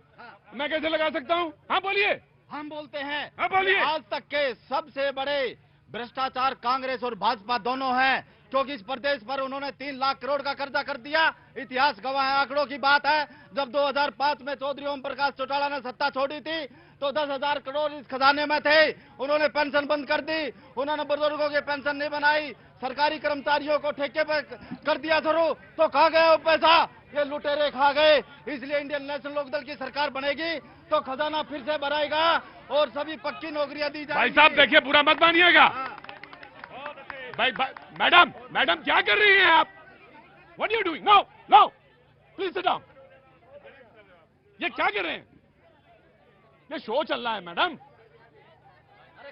मैं कैसे लगा सकता हूँ? हाँ बोलिए। हम बोलते हैं, हाँ बोलिए। आज तक के सबसे बड़े भ्रष्टाचार कांग्रेस और भाजपा दोनों हैं, क्योंकि इस प्रदेश पर उन्होंने 3 लाख करोड़ का कर्जा कर दिया। इतिहास गवाह है, आंकड़ों की बात है। जब 2005 में चौधरी ओम प्रकाश चौटाला ने सत्ता छोड़ी थी तो 10,000 करोड़ इस खजाने में थे। उन्होंने पेंशन बंद कर दी, उन्होंने बुजुर्गों की पेंशन नहीं बनाई, सरकारी कर्मचारियों को ठेके पे कर दिया शुरू। तो कहाँ गया वो पैसा? ये लुटेरे खा गए। इसलिए इंडियन नेशनल लोकदल की सरकार बनेगी तो खजाना फिर से भराएगा और सभी पक्की नौकरियां दी जाएगी। भाई साहब देखिए, बुरा मत मानिएगा। भाई मैडम क्या कर रही हैं आप? What you doing? No please sit down. ये क्या कर रहे हैं? ये शो चल रहा है मैडम।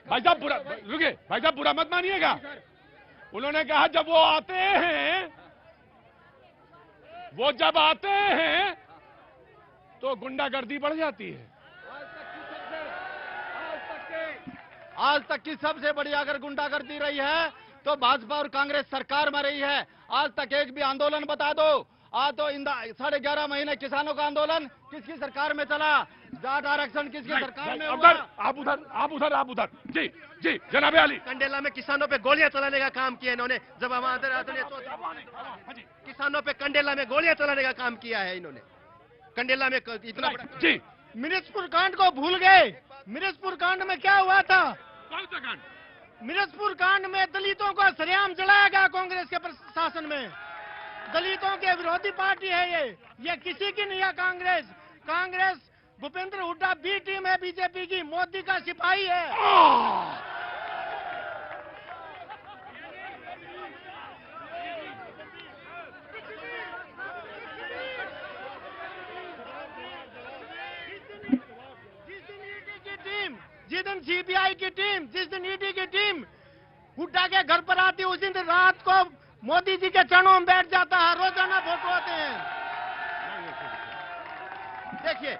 भाई साहब बुरा मत मानिएगा। उन्होंने कहा जब वो जब आते हैं तो गुंडागर्दी बढ़ जाती है। आज तक की सबसे बड़ी अगर गुंडागर्दी रही है तो भाजपा और कांग्रेस सरकार में रही है। आज तक एक भी आंदोलन बता दो। आज तो 11.5 महीने किसानों का आंदोलन किसकी सरकार में चला? जाट आरक्षण किसकी सरकार में हुआ? आप उधर जी जनाब अली। कंडेला में किसानों पे गोलियां चलाने का काम किया इन्होंने। जब हम किसानों पे कंडेला में गोलियां चलाने का काम किया है इन्होंने। कंडेला में इतना जी। मिर्चपुर कांड को भूल गए। मिर्चपुर कांड में क्या हुआ था? कौन सा कांड? मिर्चपुर कांड में दलितों को सरेआम जलाया गया कांग्रेस के प्रशासन में। दलितों के विरोधी पार्टी है ये किसी की नहीं है कांग्रेस। भूपेंद्र हुड्डा बी टीम है बीजेपी की, मोदी का सिपाही है। दिन सीबीआई की टीम, जिस दिन ईडी की टीम हुड्डा के घर पर आती है, उस दिन रात को मोदी जी के चरणों में बैठ जाता है। रोजाना फोटो आते हैं। देखिए,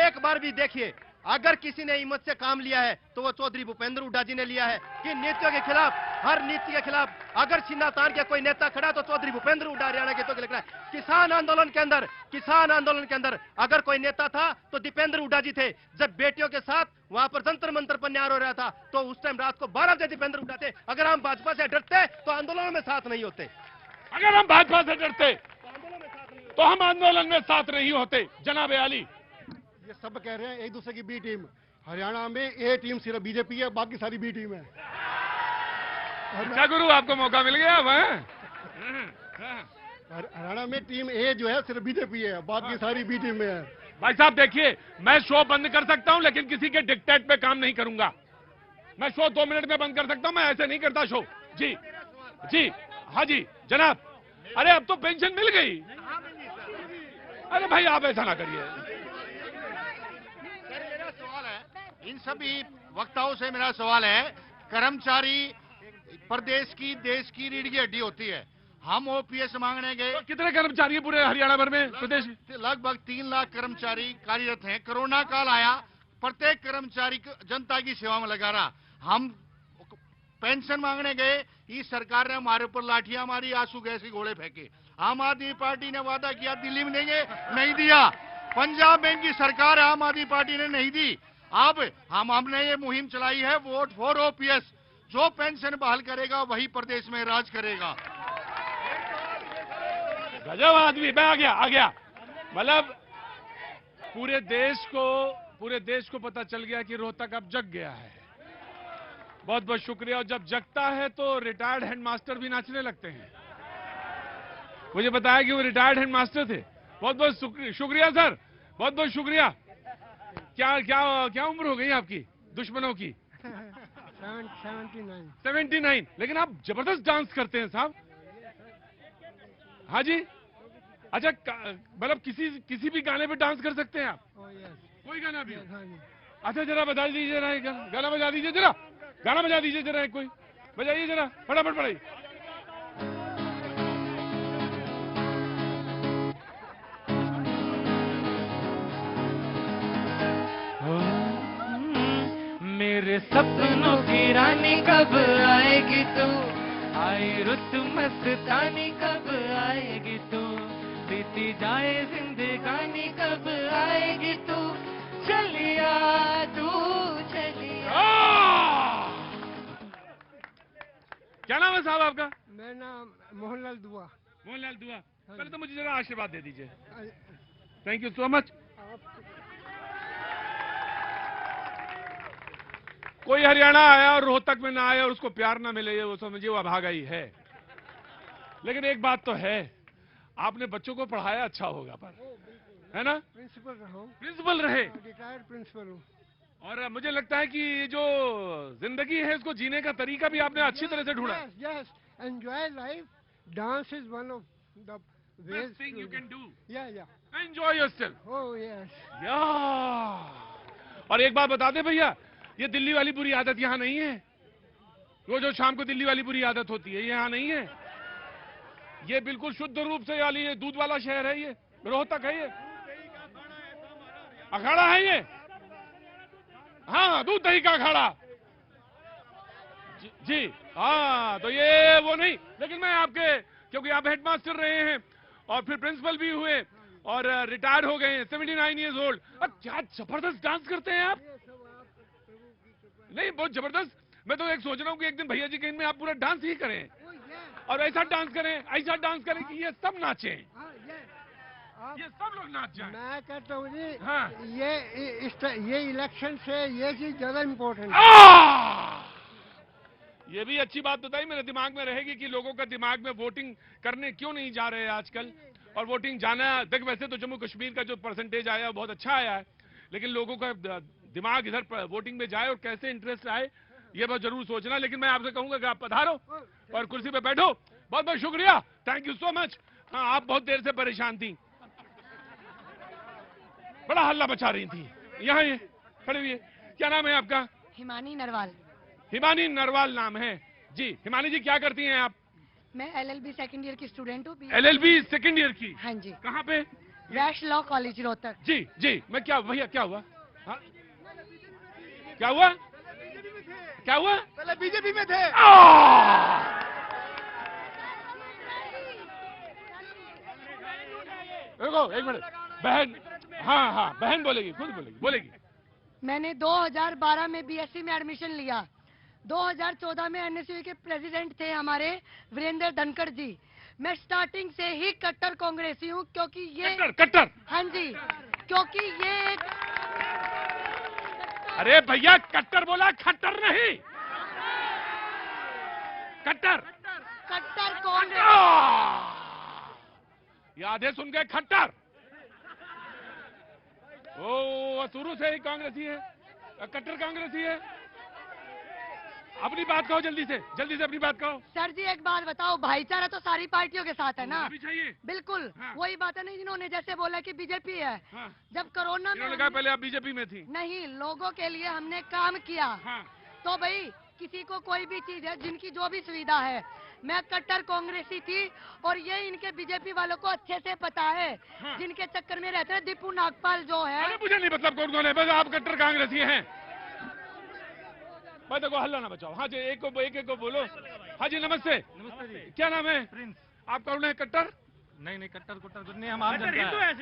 एक बार भी देखिए, अगर किसी ने हिम्मत से काम लिया है तो वो चौधरी भूपेंद्र हुड्डा जी ने लिया है कि नीतियों के खिलाफ, हर नीति के खिलाफ अगर सीना तान के कोई नेता खड़ा तो चौधरी भूपेंद्र हुड्डा हरियाणा के तो लिख रहा है। किसान आंदोलन के अंदर अगर कोई नेता था तो दीपेंद्र हुड्डा जी थे। जब बेटियों के साथ वहां पर जंतर मंतर पर न्याय हो रहा था तो उस टाइम रात को 12 बजे दीपेंद्र हुड्डा थे। अगर हम भाजपा से डरते तो आंदोलनों में साथ नहीं होते। अगर हम भाजपा से डरते तो हम आंदोलन में साथ नहीं होते। जनाब आली, ये सब कह रहे हैं एक दूसरे की बी टीम। हरियाणा में ए टीम सिर्फ बीजेपी है, बाकी सारी बी टीम है। क्या गुरु, आपको मौका मिल गया? हरियाणा में टीम ए जो है सिर्फ बीजेपी है, बाकी सारी बी टीम में है। भाई साहब देखिए, मैं शो बंद कर सकता हूं लेकिन किसी के डिक्टेट पे काम नहीं करूंगा। मैं शो 2 मिनट में बंद कर सकता हूं, मैं ऐसे नहीं करता शो। जी जी, हाँ जी जनाब। अरे अब तो पेंशन मिल गई। अरे भाई आप ऐसा ना करिए। इन सभी वक्ताओं से मेरा सवाल है, कर्मचारी प्रदेश की, देश की रीढ़ की हड्डी होती है। हम ओपीएस मांगने गए। तो कितने कर्मचारी पूरे हरियाणा भर में, प्रदेश? लगभग 3 लाख कर्मचारी कार्यरत हैं। कोरोना काल आया, प्रत्येक कर्मचारी जनता की सेवा में लगा रहा। हम पेंशन मांगने गए, इस सरकार ने हमारे ऊपर लाठियां मारी, आंसू गैस के गोले फेंके। आम आदमी पार्टी ने वादा किया दिल्ली में देंगे, नहीं दिया। पंजाब में इनकी सरकार है, आम आदमी पार्टी ने नहीं दी। अब हमने ये मुहिम चलाई है, वोट फॉर ओपीएस। जो पेंशन बहाल करेगा वही प्रदेश में राज करेगा। गजब आदमी। मैं आ गया। मतलब पूरे देश को पता चल गया कि रोहतक अब जग गया है। बहुत बहुत शुक्रिया। और जब जगता है तो रिटायर्ड हेडमास्टर भी नाचने लगते हैं। मुझे बताया कि वो रिटायर्ड हेडमास्टर थे। बहुत बहुत शुक्रिया सर, बहुत बहुत शुक्रिया। क्या उम्र हो गई आपकी दुश्मनों की? 79। लेकिन आप जबरदस्त डांस करते हैं साहब। हाँ जी, अच्छा मतलब किसी भी गाने पे डांस कर सकते हैं आप? कोई गाना भी? अच्छा जरा बता दीजिए, जरा गाना बजा दीजिए, जरा गाना बजा दीजिए, जरा कोई बजाइए, जरा फटाफट पढ़ाइए। मेरे सपनों की रानी कब आएगी तू, आई रुत मस्तानी कब आएगी तू, बीती जाए जिंदगानी कब आएगी तू, चलिया तू चलिया। क्या नाम है साहब आपका? मेरा नाम मोहनलाल दुआ। मोहनलाल दुआ, पहले तो मुझे जरा आशीर्वाद दे दीजिए। Thank you so much. कोई हरियाणा आया और रोहतक में ना आया और उसको प्यार ना मिले, वो समझिए वो अभागा ही है। लेकिन एक बात तो है, आपने बच्चों को पढ़ाया अच्छा होगा, पर है ना? प्रिंसिपल रहे, रिटायर्ड प्रिंसिपल हूँ। और मुझे लगता है कि ये जो जिंदगी है इसको जीने का तरीका भी आपने अच्छी तरह से ढूंढा। Yes, enjoy life, dance is one of the best thing you can do. या एंजॉय योरसेल्फ। Oh yes. या और एक बात बता दे भैया, ये दिल्ली वाली बुरी आदत यहाँ नहीं है। रोज रोज शाम को दिल्ली वाली बुरी आदत होती है, ये यहाँ नहीं है। ये बिल्कुल शुद्ध रूप से वाली ये दूध वाला शहर है, ये रोहतक है, ये अखाड़ा है ये। हाँ, दूध दही का अखाड़ा जी। हाँ, तो ये वो नहीं, लेकिन मैं आपके, क्योंकि आप हेडमास्टर रहे हैं और फिर प्रिंसिपल भी हुए और रिटायर हो गए हैं, 79 ईयर्स ओल्ड। क्या जबरदस्त डांस करते हैं आप। नहीं, बहुत जबरदस्त। मैं तो एक सोच रहा हूँ कि एक दिन भैया जी के इनमें आप पूरा डांस ही करें और ऐसा डांस करें कि ये सब नाचें, ये सब लोग नाच जाएं। मैं कहता हूँ जी, हाँ। ये इलेक्शन से ये चीज ज्यादा इम्पोर्टेंट है। ये भी अच्छी बात बताई, मेरे दिमाग में रहेगी कि लोगों का दिमाग में वोटिंग करने क्यों नहीं जा रहे हैं आजकल। और वोटिंग जाना, देख वैसे तो जम्मू कश्मीर का जो परसेंटेज आया बहुत अच्छा आया है, लेकिन लोगों का दिमाग इधर वोटिंग में जाए और कैसे इंटरेस्ट आए, ये बहुत जरूर सोचना। लेकिन मैं आपसे कहूंगा कि आप पधारो और कुर्सी पे बैठो। बहुत बहुत शुक्रिया, थैंक यू सो मच। हाँ, आप बहुत देर से परेशान थी, बड़ा हल्ला मचा रही थी। यहाँ ये खड़े हुए, क्या नाम है आपका? हिमानी नरवाल। हिमानी नरवाल नाम है जी। हिमानी जी क्या करती हैं आप? मैं LLB सेकंड ईयर की स्टूडेंट हूँ। LLB सेकंड ईयर की? हाँ जी। कहाँ पे? वैश्य लॉ कॉलेज रोहतक। जी जी। मैं क्या भैया क्या हुआ? हाँ? क्या हुआ? क्या हुआ? पहले बीजेपी में थे। देखो एक मिनट बहन। हाँ हाँ बहन बोलेगी, खुद बोलेगी। मैंने 2012 में BSc में एडमिशन लिया। 2014 में NSU के प्रेसिडेंट थे हमारे वीरेंद्र धनखड़ जी। मैं स्टार्टिंग से ही कट्टर कांग्रेसी हूँ, क्योंकि ये कट्टर। हाँ जी, क्योंकि ये एक अरे भैया कट्टर बोला, खट्टर नहीं, कट्टर कांग्रेस। याद है सुन गए खट्टर। ओ शुरू से ही कांग्रेसी है, कट्टर कांग्रेसी है। अपनी बात कहो जल्दी से अपनी बात कहो। सर जी एक बात बताओ, भाईचारा तो सारी पार्टियों के साथ है ना? भी चाहिए। बिल्कुल। हाँ। वही बात है ना, जिन्होंने जैसे बोला कि बीजेपी है। हाँ। जब कोरोना में कहा पहले आप बीजेपी में थी। नहीं, लोगों के लिए हमने काम किया। हाँ। तो भाई किसी को कोई भी चीज है, जिनकी जो भी सुविधा है। मैं कट्टर कांग्रेसी थी और ये इनके बीजेपी वालों को अच्छे से पता है। हाँ। जिनके चक्कर में रहते हैं दीपू नागपाल जो है। मुझे नहीं मतलब कौन है, बस आप कट्टर कांग्रेसी हैं। भाई देखो हल्ला ना बचाओ। हाँ जी एक को बोलो। हाँ जी नमस्ते। नमस्ते जी। क्या नाम है? प्रिंस। आप कौन है? कट्टर? नहीं कट्टर कुट्टर नहीं, हम आम जनता है।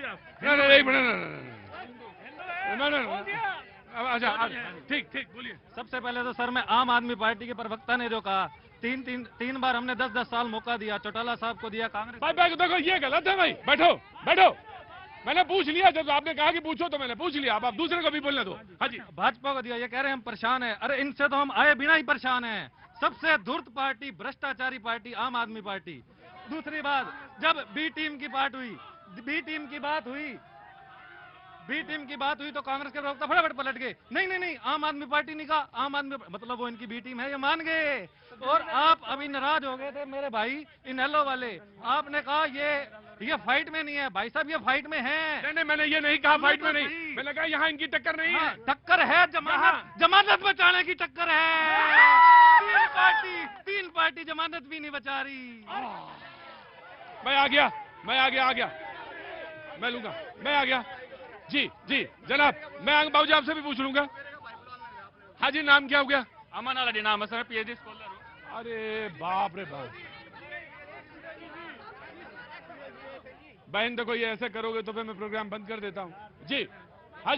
अच्छा ठीक बोलिए। सबसे पहले तो सर मैं आम आदमी पार्टी के प्रवक्ता ने जो कहा, तीन बार हमने 10-10 साल मौका दिया, चौटाला साहब को दिया, कांग्रेस। भाई देखो ये गलत है भाई। बैठो। मैंने पूछ लिया, जब आपने कहा कि पूछो तो मैंने पूछ लिया। अब आप दूसरे को भी बोलने दो। हाँ जी। भाजपा को दिया, ये कह रहे हैं हम परेशान हैं। अरे इनसे तो हम आए बिना ही परेशान हैं। सबसे धूर्त पार्टी, भ्रष्टाचारी पार्टी आम आदमी पार्टी। दूसरी बात, जब बी टीम की बात हुई तो कांग्रेस के प्रवक्ता फटाफट पलट गए। नहीं आम आदमी पार्टी नहीं कहा, आम आदमी मतलब वो इनकी बी टीम है, ये मान गए। और आप अभी नाराज हो गए थे मेरे भाई इनेलो वाले। आपने कहा ये फाइट में नहीं है। भाई साहब ये फाइट में है। नहीं मैंने ये नहीं कहा फाइट में नहीं। मैंने कहा यहाँ इनकी टक्कर नहीं है। टक्कर है, जमानत बचाने की टक्कर है। तीन पार्टी जमानत भी नहीं बचा रही। मैं आ गया। मैं लूंगा। मैं आ गया। जी जनाब, मैं बाबूजी आपसे भी पूछ लूंगा। हाँ जी नाम क्या हो गया? अमन आलडी नाम है सर, PhD स्कॉलर हूँ। अरे बाप रे बाप। बहन देखो ये ऐसे करोगे तो फिर मैं प्रोग्राम बंद कर देता हूँ। जी हाँ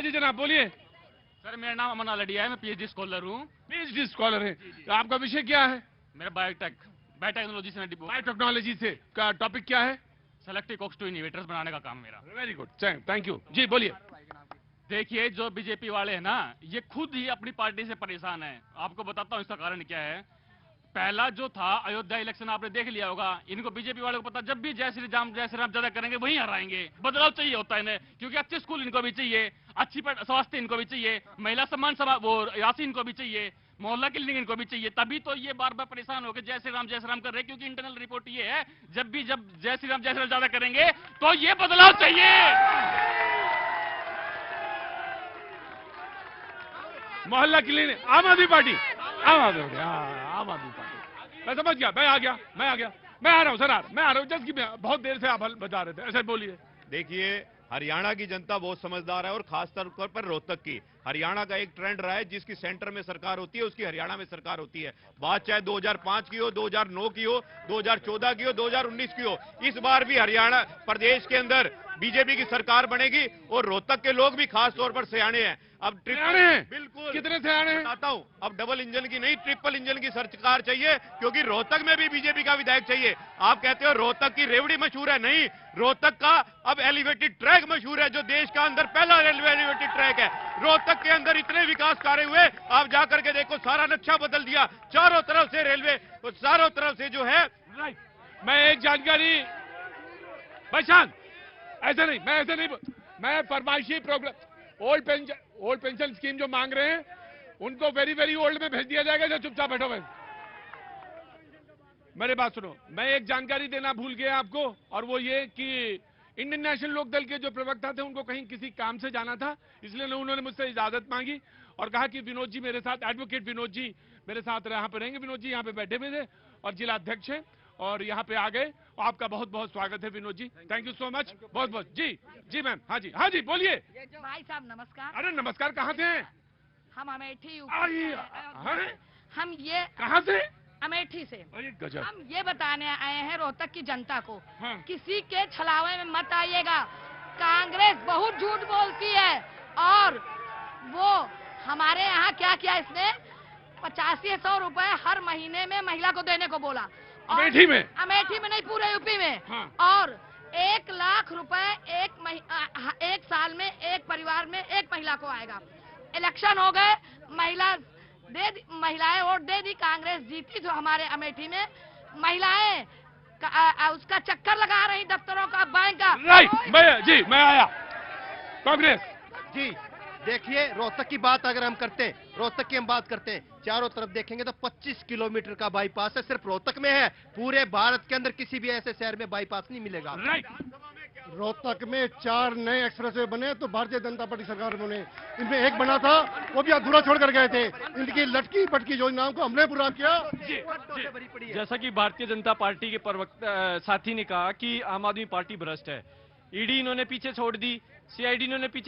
जी जनाब बोलिए। सर मेरा नाम अमन आलडी है, मैं PhD स्कॉलर हूँ। PhD स्कॉलर है। तो आपका विषय क्या है? मेरा बायोटेक्नोलॉजी से। बायोटेक्नोलॉजी से का टॉपिक क्या है? सेलेक्टिव कोक्स-2 इनहिबिटर्स बनाने का काम मेरा। Very good, thank you. जी बोलिए। देखिए जो बीजेपी वाले हैं ना, ये खुद ही अपनी पार्टी से परेशान है। आपको बताता हूँ इसका कारण क्या है। पहला जो था अयोध्या इलेक्शन आपने देख लिया होगा। इनको बीजेपी वालों को पता, जब भी जय श्री राम ज्यादा करेंगे वहीं हराएंगे। बदलाव चाहिए होता है इन्हें, क्योंकि अच्छे स्कूल इनको भी चाहिए, अच्छी स्वास्थ्य इनको भी चाहिए, महिला सम्मान सभा वो राशि इनको भी चाहिए, मोहल्ला क्लिनिक इनको भी चाहिए। तभी तो ये बार बार परेशान होकर जय श्री राम कर रहे हैं। क्योंकि इंटरनल रिपोर्ट ये है, जब जय श्री राम ज्यादा करेंगे तो ये बदलाव चाहिए। मोहल्ला क्लिनिक आम आदमी पार्टी। मैं समझ गया। मैं आ गया। मैं आ रहा हूँ सर। मैं आ रहा हूँ। जस्ट बहुत देर से आप बता रहे थे, ऐसे बोलिए। देखिए हरियाणा की जनता बहुत समझदार है, और खासतौर पर रोहतक की। हरियाणा का एक ट्रेंड रहा है, जिसकी सेंटर में सरकार होती है उसकी हरियाणा में सरकार होती है। बात चाहे 2005 की हो, 2009 की हो, 2014 की हो, 2019 की हो, इस बार भी हरियाणा प्रदेश के अंदर बीजेपी की सरकार बनेगी। और रोहतक के लोग भी खास तौर पर सियाने हैं। अब बिल्कुल कितने सियाने हैं बताता हूं। अब डबल इंजन की नहीं, ट्रिपल इंजन की सरकार चाहिए, क्योंकि रोहतक में भी बीजेपी का विधायक चाहिए। आप कहते हो रोहतक की रेवड़ी मशहूर है, नहीं, रोहतक का अब एलिवेटेड ट्रैक मशहूर है, जो देश का अंदर पहला एलिवेटेड ट्रैक है। रोहतक के अंदर इतने विकास कार्य हुए, आप जाकर के देखो, सारा नक्शा बदल दिया, चारों तरफ से रेलवे, चारों तरफ से जो है। मैं एक जानकारी, भाईशान ऐसे नहीं, मैं फरमाइशी प्रोग्राम ओल्ड पेंशन स्कीम जो मांग रहे हैं उनको वेरी ओल्ड में भेज दिया जाएगा। जो चुपचाप बैठो भाई, मेरी बात सुनो। मैं एक जानकारी देना भूल गया आपको, और वो ये कि इंडियन नेशनल लोकदल के जो प्रवक्ता थे उनको कहीं किसी काम से जाना था, इसलिए उन्होंने मुझसे इजाजत मांगी और कहा कि विनोद जी मेरे साथ, एडवोकेट विनोद जी मेरे साथ यहाँ पे रहेंगे। विनोद जी यहाँ पे बैठे हुए थे और जिला अध्यक्ष हैं और यहाँ पे आ गए। आपका बहुत बहुत स्वागत है Vinod ji, thank you so much, बहुत बहुत। जी मैम, हाँ जी बोलिए। भाई साहब नमस्कार। अरे नमस्कार, कहाँ से हैं? हम अमेठी हम ये कहाँ से? अमेठी से। गजब। हम ये बताने आए हैं रोहतक की जनता को, हाँ। किसी के छलावे में मत आइएगा। कांग्रेस बहुत झूठ बोलती है और वो हमारे यहाँ क्या किया, इसने 8500 रुपए हर महीने में महिला को देने को बोला। अमेठी में? अमेठी में नहीं, पूरे यूपी में। हाँ। और 1 लाख रुपए एक साल में एक परिवार में एक महिला को आएगा। इलेक्शन हो गए, महिलाएं वोट दे दी, कांग्रेस जीती जो हमारे अमेठी में। महिलाएं उसका चक्कर लगा रही दफ्तरों का, बैंक का। राइट, मैं आया कांग्रेस। जी देखिए, रोहतक की बात अगर हम करते, रोहतक की हम बात करते, चारों तरफ देखेंगे तो 25 किलोमीटर का बाईपास है, सिर्फ रोहतक में है। पूरे भारत के अंदर किसी भी ऐसे शहर में बाईपास नहीं मिलेगा। राइट। रोहतक में 4 नए एक्सप्रेसवे बने तो भारतीय जनता पार्टी सरकार बने। इनमें एक बना था, वो भी अधूरा छोड़ कर गए थे। इनकी लटकी पटकी योजनाओं को हमने पूरा किया। जैसा कि भारतीय जनता पार्टी के प्रवक्ता साथी ने कहा कि आम आदमी पार्टी भ्रष्ट है, ईडी इन्होंने पीछे छोड़ दी, सीआईडी इन्होंने पीछे